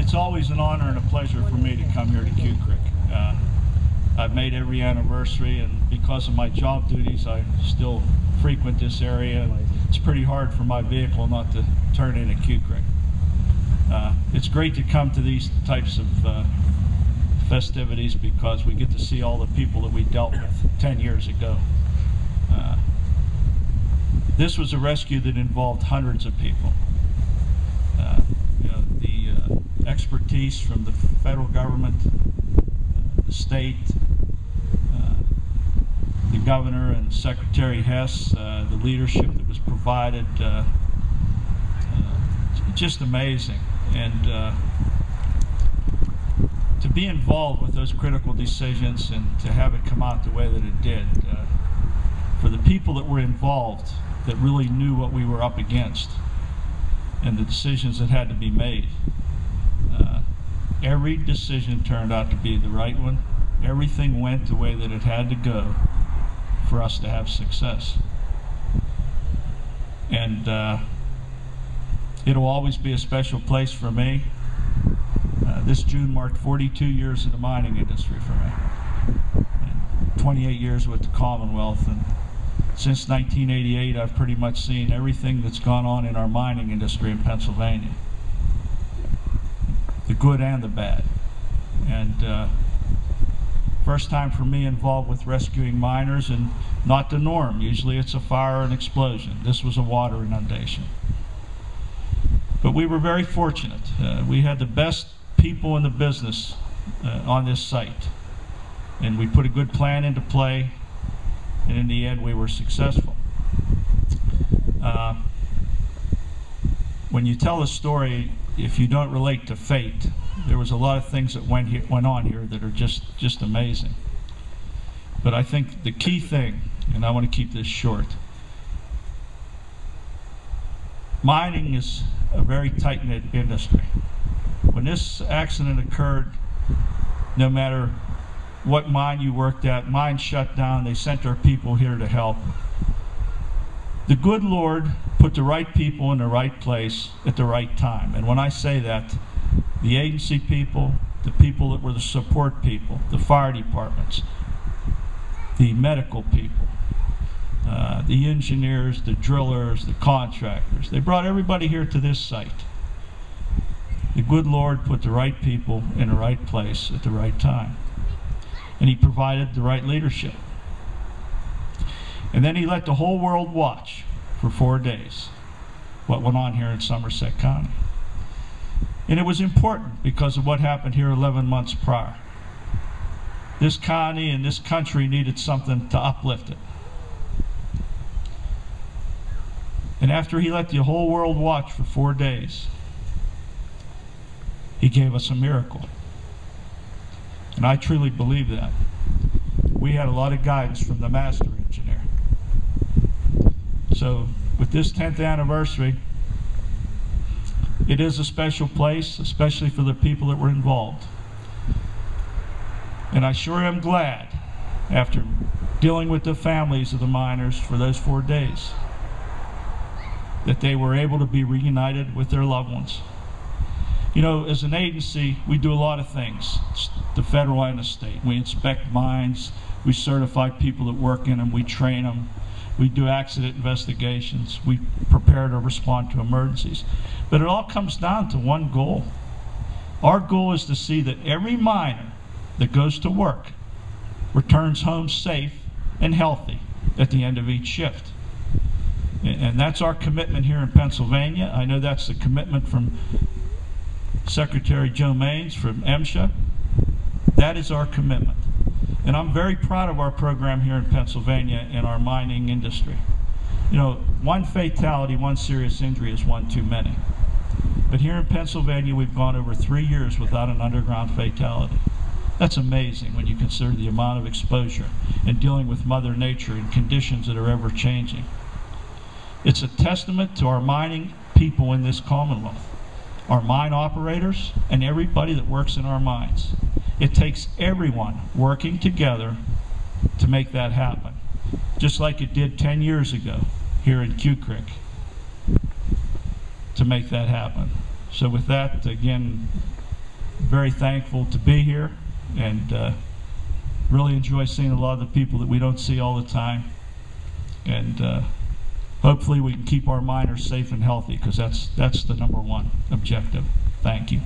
It's always an honor and a pleasure for me to come here to Q Creek. I've made every anniversary, and because of my job duties, I still frequent this area. And it's pretty hard for my vehicle not to turn into Q Creek. It's great to come to these types of festivities because we get to see all the people that we dealt with 10 years ago. This was a rescue that involved hundreds of people. The expertise from the federal government, the state, the governor and Secretary Hess, the leadership that was provided, just amazing. And to be involved with those critical decisions and to have it come out the way that it did, for the people that were involved, that really knew what we were up against and the decisions that had to be made. Every decision turned out to be the right one. Everything went the way that it had to go for us to have success. And it'll always be a special place for me. This June marked 42 years in the mining industry for me. And 28 years with the Commonwealth. And since 1988, I've pretty much seen everything that's gone on in our mining industry in Pennsylvania. The good and the bad. And first time for me involved with rescuing miners, and not the norm. Usually it's a fire or an explosion. This was a water inundation. But we were very fortunate. We had the best people in the business on this site. And we put a good plan into play, and in the end we were successful. When you tell a story, if you don't relate to fate, there was a lot of things that went on here that are just amazing. But I think the key thing, and I want to keep this short, mining is a very tight-knit industry. When this accident occurred, no matter what mine you worked at, mine shut down, they sent our people here to help. The good Lord put the right people in the right place at the right time. And when I say that, the agency people, the people that were the support people, the fire departments, the medical people, the engineers, the drillers, the contractors, they brought everybody here to this site. The good Lord put the right people in the right place at the right time. And He provided the right leadership. And then He let the whole world watch for 4 days what went on here in Somerset County. And it was important because of what happened here 11 months prior. This county and this country needed something to uplift it. And after He let the whole world watch for 4 days, He gave us a miracle. And I truly believe that. We had a lot of guidance from the master engineer. So with this 10th anniversary, it is a special place, especially for the people that were involved. And I sure am glad, after dealing with the families of the miners for those 4 days, that they were able to be reunited with their loved ones. You know, as an agency, we do a lot of things, the federal and the state. We inspect mines, we certify people that work in them, we train them, we do accident investigations, we prepare to respond to emergencies. But it all comes down to one goal. Our goal is to see that every miner that goes to work returns home safe and healthy at the end of each shift. And that's our commitment here in Pennsylvania. I know that's the commitment from Secretary Joe Maines from MSHA. That is our commitment. And I'm very proud of our program here in Pennsylvania in our mining industry. You know, one fatality, one serious injury is one too many. But here in Pennsylvania, we've gone over 3 years without an underground fatality. That's amazing when you consider the amount of exposure and dealing with Mother Nature in conditions that are ever changing. It's a testament to our mining people in this Commonwealth, our mine operators, and everybody that works in our mines. It takes everyone working together to make that happen, just like it did 10 years ago here in Q Creek to make that happen. So with that, again, very thankful to be here, and really enjoy seeing a lot of the people that we don't see all the time. And hopefully we can keep our miners safe and healthy, because that's the #1 objective. Thank you.